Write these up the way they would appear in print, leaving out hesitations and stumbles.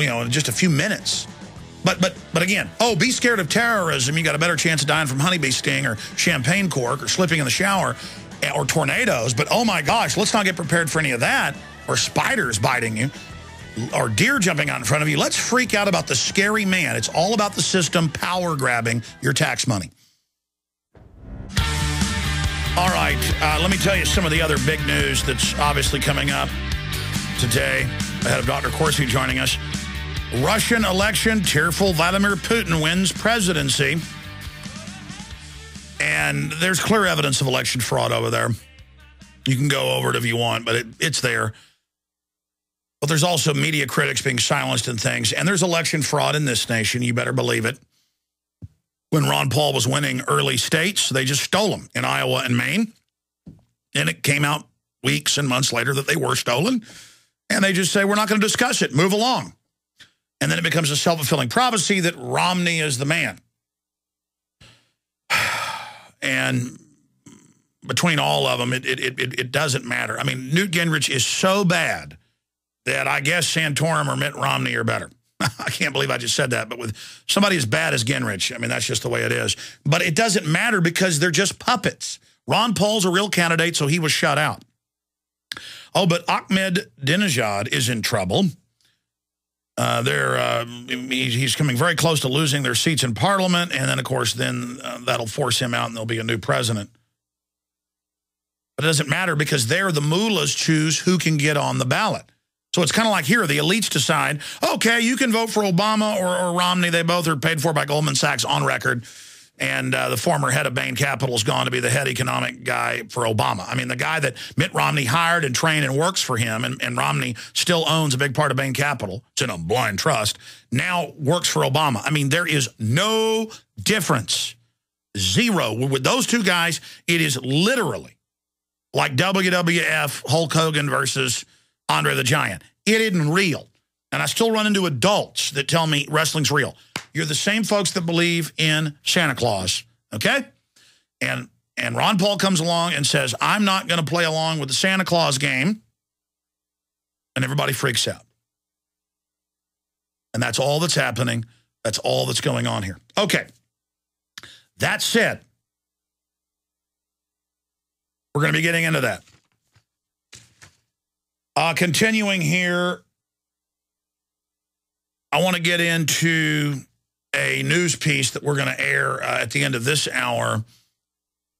in just a few minutes. But again, be scared of terrorism. You got a better chance of dying from honeybee sting or champagne cork or slipping in the shower or tornadoes. But oh my gosh, let's not get prepared for any of that, or spiders biting you or deer jumping out in front of you. Let's freak out about the scary man. It's all about the system power grabbing your tax money. All right, let me tell you some of the other big news that's obviously coming up today ahead of Dr. Corsi joining us. Russian election, tearful Vladimir Putin wins presidency. And there's clear evidence of election fraud over there. You can go over it if you want, but it's there. But there's also media critics being silenced and things. And there's election fraud in this nation, you better believe it. When Ron Paul was winning early states, they just stole them in Iowa and Maine. And it came out weeks and months later that they were stolen. And they just say, we're not going to discuss it. Move along. And then it becomes a self-fulfilling prophecy that Romney is the man. And between all of them, it doesn't matter. I mean, Newt Gingrich is so bad that I guess Santorum or Mitt Romney are better. I can't believe I just said that. But with somebody as bad as Gingrich, I mean, that's just the way it is. But it doesn't matter because they're just puppets. Ron Paul's a real candidate, so he was shut out. Oh, but Ahmadinejad is in trouble. He's coming very close to losing their seats in Parliament, and then, of course, that'll force him out, and there'll be a new president. But it doesn't matter because there the mullahs choose who can get on the ballot. So it's kind of like here, the elites decide, okay, you can vote for Obama or Romney. They both are paid for by Goldman Sachs on record. And the former head of Bain Capital is gone to be the head economic guy for Obama. I mean, the guy that Mitt Romney hired and trained and works for him, and Romney still owns a big part of Bain Capital. It's in a blind trust. Now works for Obama. I mean, there is no difference. Zero. With those two guys, it is literally like WWF Hulk Hogan versus Andre the Giant. It isn't real. And I still run into adults that tell me wrestling's real. You're the same folks that believe in Santa Claus, okay? And Ron Paul comes along and says, I'm not going to play along with the Santa Claus game. And everybody freaks out. And that's all that's happening. That's all that's going on here. Okay. That said, we're going to be getting into that. Continuing here, I want to get into a news piece that we're going to air at the end of this hour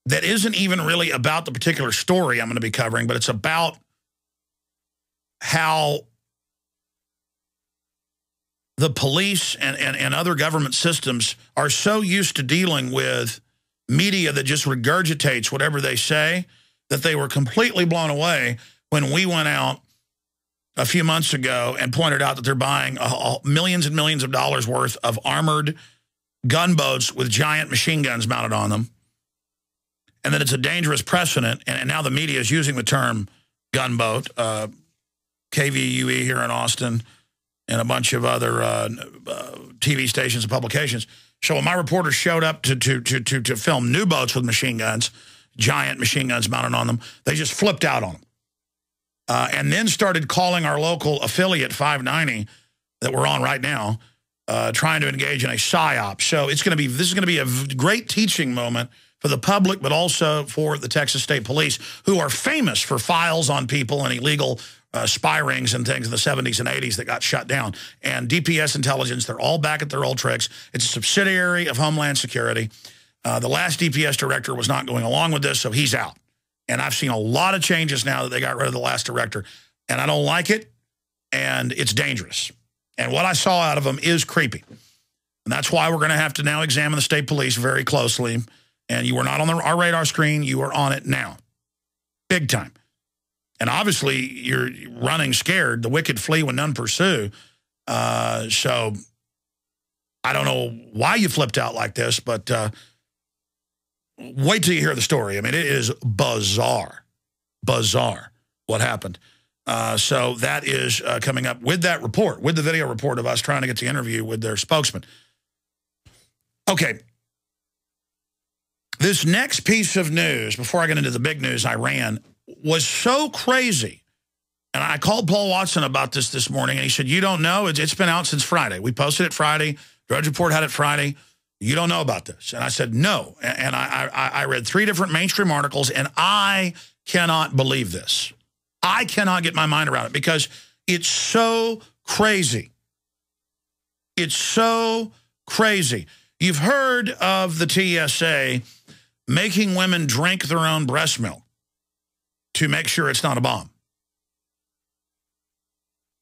that isn't even really about the particular story I'm going to be covering, but it's about how the police and other government systems are so used to dealing with media that just regurgitates whatever they say that they were completely blown away when we went out a few months ago and pointed out that they're buying millions and millions of dollars worth of armored gunboats with giant machine guns mounted on them, and that it's a dangerous precedent. And now the media is using the term gunboat, KVUE here in Austin, and a bunch of other TV stations and publications. So when my reporters showed up to film new boats with machine guns, giant machine guns mounted on them, they just flipped out on them. And then started calling our local affiliate 590 that we're on right now, trying to engage in a psyop. So this is going to be a great teaching moment for the public, but also for the Texas State Police, who are famous for files on people and illegal spy rings and things in the 70s and 80s that got shut down. And DPS intelligence, they're all back at their old tricks. It's a subsidiary of Homeland Security. The last DPS director was not going along with this, so he's out. And I've seen a lot of changes now that they got rid of the last director. And I don't like it, and it's dangerous. And what I saw out of them is creepy. And that's why we're going to have to now examine the state police very closely. And you were not on our radar screen. You are on it now. Big time. And obviously, you're running scared. The wicked flee when none pursue. So I don't know why you flipped out like this, but wait till you hear the story. I mean, it is bizarre. Bizarre what happened. So that is coming up with that report, with the video report of us trying to get the interview with their spokesman. Okay. This next piece of news, before I get into the big news, Iran, was so crazy And I called Paul Watson about this morning, and he said, you don't know? It's been out since Friday. We posted it Friday. Drudge Report had it Friday. You don't know about this. And I said, no. And I read 3 different mainstream articles, and I cannot believe this. I cannot get my mind around it because it's so crazy. It's so crazy. You've heard of the TSA making women drink their own breast milk to make sure it's not a bomb.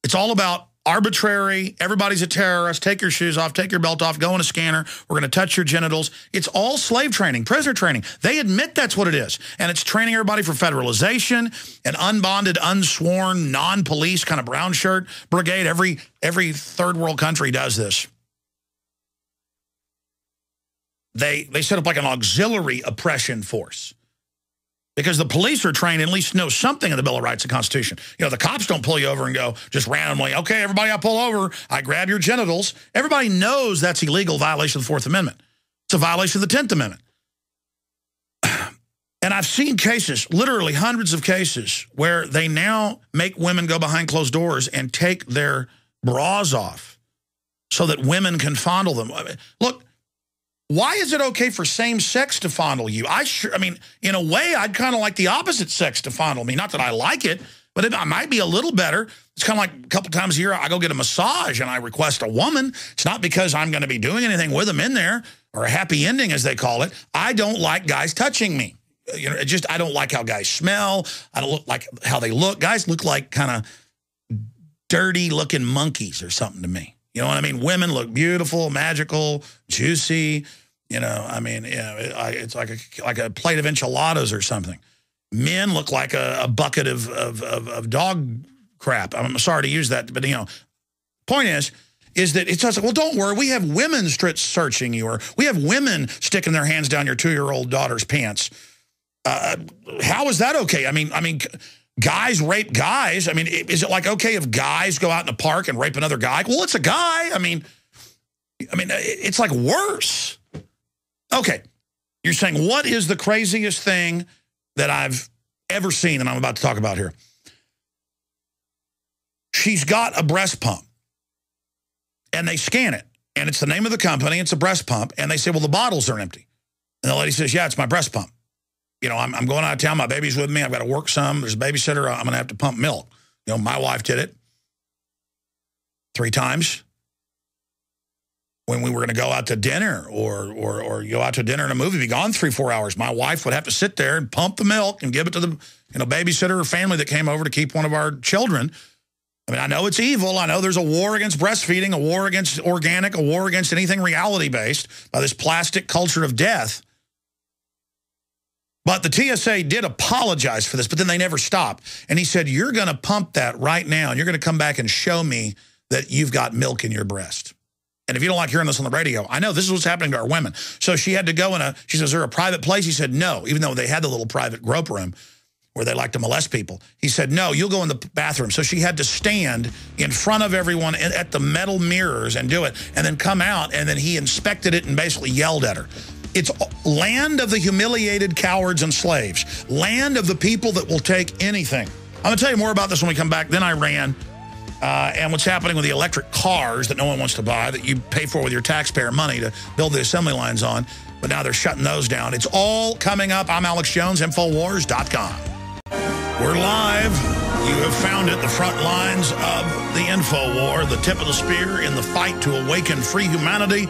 It's all about arbitrary, everybody's a terrorist, take your shoes off, take your belt off, go in a scanner, we're going to touch your genitals. It's all slave training, prisoner training. They admit that's what it is. And it's training everybody for federalization, an unbonded, unsworn, non-police kind of brown shirt brigade. Every third world country does this. They set up like an auxiliary oppression force. Because the police are trained, at least know something of the Bill of Rights and Constitution. You know, the cops don't pull you over and go just randomly, okay, everybody I pull over, I grab your genitals. Everybody knows that's illegal, violation of the 4th Amendment. It's a violation of the 10th Amendment. And I've seen cases, literally hundreds of cases, where they now make women go behind closed doors and take their bras off so that women can fondle them. I mean, look, why is it okay for same sex to fondle you? I mean, in a way, I'd kind of like the opposite sex to fondle me. Not that I like it, but it might be a little better. It's kind of like a couple times a year, I go get a massage and I request a woman. It's not because I'm going to be doing anything with them in there, or a happy ending, as they call it. I don't like guys touching me. You know, I don't like how guys smell. I don't like how they look. Guys look like kind of dirty-looking monkeys or something to me. You know what I mean? Women look beautiful, magical, juicy. You know, I mean, you know, it's like a plate of enchiladas or something. Men look like a bucket of dog crap. I'm sorry to use that, but, you know, point is that it's just, well, don't worry. We have women searching you, or we have women sticking their hands down your 2-year-old daughter's pants. How is that okay? I mean, guys rape guys. I mean, is it like okay if guys go out in the park and rape another guy? Well, it's a guy. I mean, it's like worse. Okay, you're saying what is the craziest thing that I've ever seen and I'm about to talk about here? She's got a breast pump, and they scan it, and it's the name of the company. It's a breast pump, and they say, well, the bottles are empty. And the lady says, yeah, it's my breast pump. You know, I'm going out of town. My baby's with me. I've got to work some. There's a babysitter. I'm going to have to pump milk. You know, my wife did it 3 times when we were going to go out to dinner or go out to dinner and a movie, be gone 3-4 hours. My wife would have to sit there and pump the milk and give it to the babysitter or family that came over to keep one of our children. I mean, I know it's evil. I know there's a war against breastfeeding, a war against organic, a war against anything reality-based by this plastic culture of death. But the TSA did apologize for this, but then they never stopped. And he said, you're going to pump that right now, and you're going to come back and show me that you've got milk in your breast. And if you don't like hearing this on the radio, I know this is what's happening to our women. So she had to go she says, is there a private place? He said, no, even though they had the little private grope room where they like to molest people. He said, no, you'll go in the bathroom. So she had to stand in front of everyone at the metal mirrors and do it, and then come out, and then he inspected it and basically yelled at her. It's land of the humiliated cowards and slaves. Land of the people that will take anything. I'm going to tell you more about this when we come back. Then Iran and what's happening with the electric cars that no one wants to buy, that you pay for with your taxpayer money to build the assembly lines on. But now they're shutting those down. It's all coming up. I'm Alex Jones, Infowars.com. We're live. You have found it, the front lines of the Infowar, the tip of the spear in the fight to awaken free humanity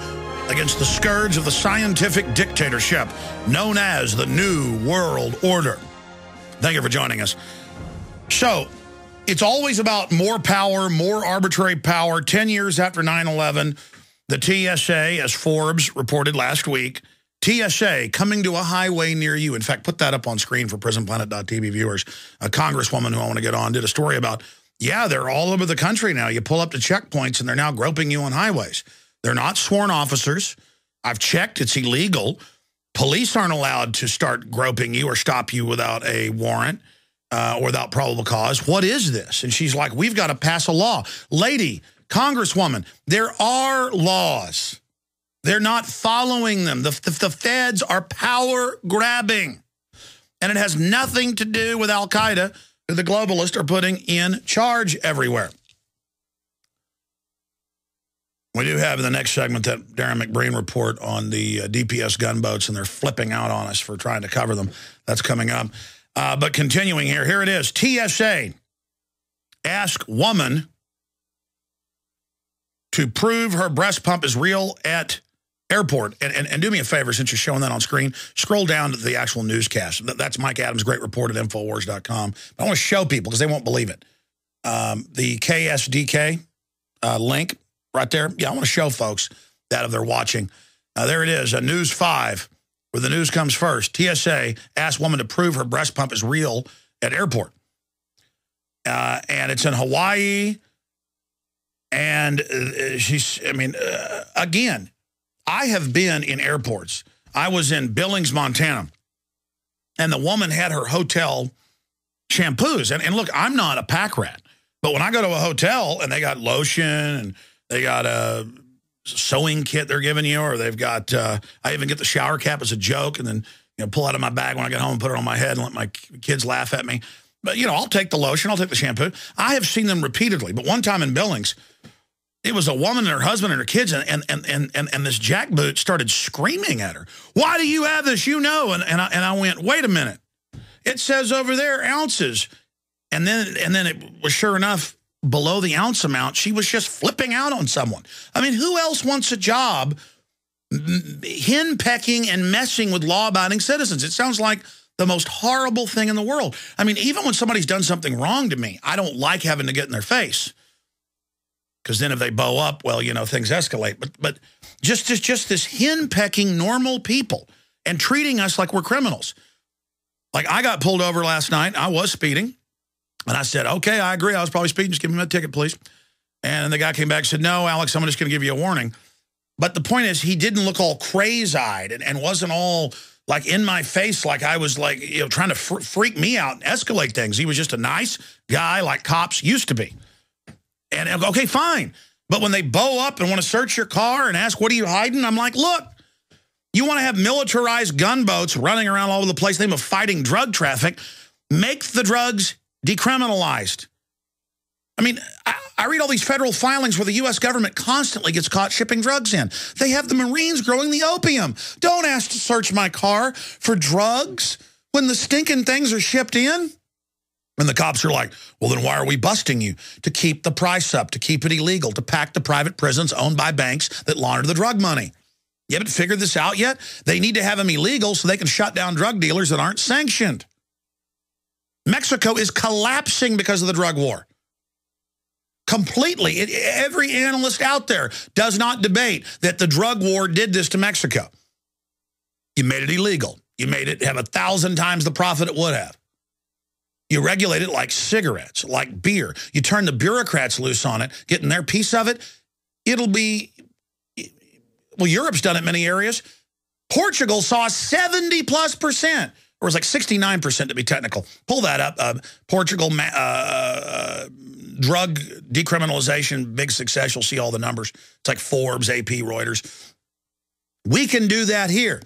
against the scourge of the scientific dictatorship known as the New World Order. Thank you for joining us. So, it's always about more power, more arbitrary power. 10 years after 9/11, the TSA, as Forbes reported last week, TSA coming to a highway near you. In fact, put that up on screen for Prisonplanet.tv viewers. A congresswoman who I want to get on did a story about, yeah, they're all over the country now. You pull up to checkpoints and they're now groping you on highways. They're not sworn officers. I've checked. It's illegal. Police aren't allowed to start groping you or stop you without a warrant or without probable cause. What is this? And she's like, we've got to pass a law. Lady, Congresswoman, there are laws. They're not following them. The feds are power grabbing. And it has nothing to do with Al-Qaeda. that the globalists are putting in charge everywhere. We do have in the next segment that Darren McBreen report on the DPS gunboats, and they're flipping out on us for trying to cover them. That's coming up. But continuing here it is. TSA ask woman to prove her breast pump is real at airport. And do me a favor, since you're showing that on screen, scroll down to the actual newscast. That's Mike Adams' great report at Infowars.com. I want to show people because they won't believe it. The KSDK link right there. Yeah, I want to show folks that if they're watching. There it is, News 5, where the news comes first. TSA asks woman to prove her breast pump is real at airport. And it's in Hawaii. And again, I have been in airports. I was in Billings, Montana, and the woman had her hotel shampoos. And look, I'm not a pack rat, but when I go to a hotel and they got lotion and they got a sewing kit they're giving you, or they've got, I even get the shower cap as a joke and then pull out of my bag when I get home and put it on my head and let my kids laugh at me. But, I'll take the lotion, I'll take the shampoo. I have seen them repeatedly, but one time in Billings, it was a woman and her husband and her kids, and this jackboot started screaming at her. Why do you have this? And I went, wait a minute. It says over there ounces. And then it was sure enough below the ounce amount. She was just flipping out on someone. I mean, who else wants a job henpecking and messing with law-abiding citizens? It sounds like the most horrible thing in the world. I mean, even when somebody's done something wrong to me, I don't like having to get in their face. Because then if they bow up, well, things escalate. But just this henpecking normal people and treating us like we're criminals. Like, I got pulled over last night. I was speeding. And I said, okay, I agree. I was probably speeding. Just give me my ticket, please. And the guy came back and said, no, Alex, I'm just going to give you a warning. But the point is, he didn't look all crazy-eyed and wasn't all like in my face like I was like, trying to freak me out and escalate things. He was just a nice guy like cops used to be. And okay, fine. But when they bow up and want to search your car and ask, what are you hiding? I'm like, look, you want to have militarized gunboats running around all over the place, name of fighting drug traffic, make the drugs decriminalized. I mean, I read all these federal filings where the U.S. government constantly gets caught shipping drugs in. They have the Marines growing the opium. Don't ask to search my car for drugs when the stinking things are shipped in. And the cops are like, well, then why are we busting you? To keep the price up, to keep it illegal, to pack the private prisons owned by banks that launder the drug money. You haven't figured this out yet? They need to have them illegal so they can shut down drug dealers that aren't sanctioned. Mexico is collapsing because of the drug war. Completely. Every analyst out there does not debate that the drug war did this to Mexico. You made it illegal. You made it have 1,000 times the profit it would have. You regulate it like cigarettes, like beer. You turn the bureaucrats loose on it, getting their piece of it. It'll be, well, Europe's done it in many areas. Portugal saw 70+%, or it was like 69% to be technical. Pull that up. Portugal drug decriminalization, big success. You'll see all the numbers. It's like Forbes, AP, Reuters. We can do that here.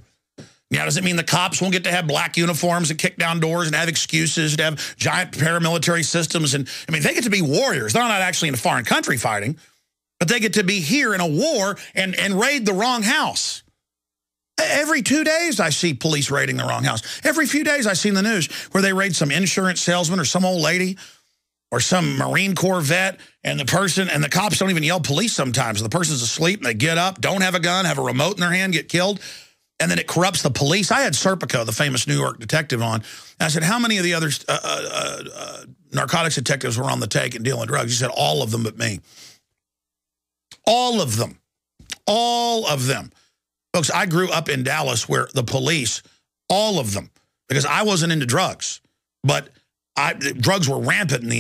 Now, does it mean the cops won't get to have black uniforms and kick down doors and have excuses to have giant paramilitary systems? And I mean, they get to be warriors. They're not actually in a foreign country fighting, but they get to be here in a war and raid the wrong house. Every 2 days, I see police raiding the wrong house. Every few days, I see in the news where they raid some insurance salesman or some old lady or some Marine Corps vet, and the cops don't even yell police sometimes. The person's asleep, and they get up, don't have a gun, have a remote in their hand, get killed. And then it corrupts the police. I had Serpico, the famous New York detective, on. And I said, how many of the other narcotics detectives were on the take and dealing drugs? He said, all of them but me. All of them. All of them. Folks, I grew up in Dallas where the police, all of them, because I wasn't into drugs, but drugs were rampant in the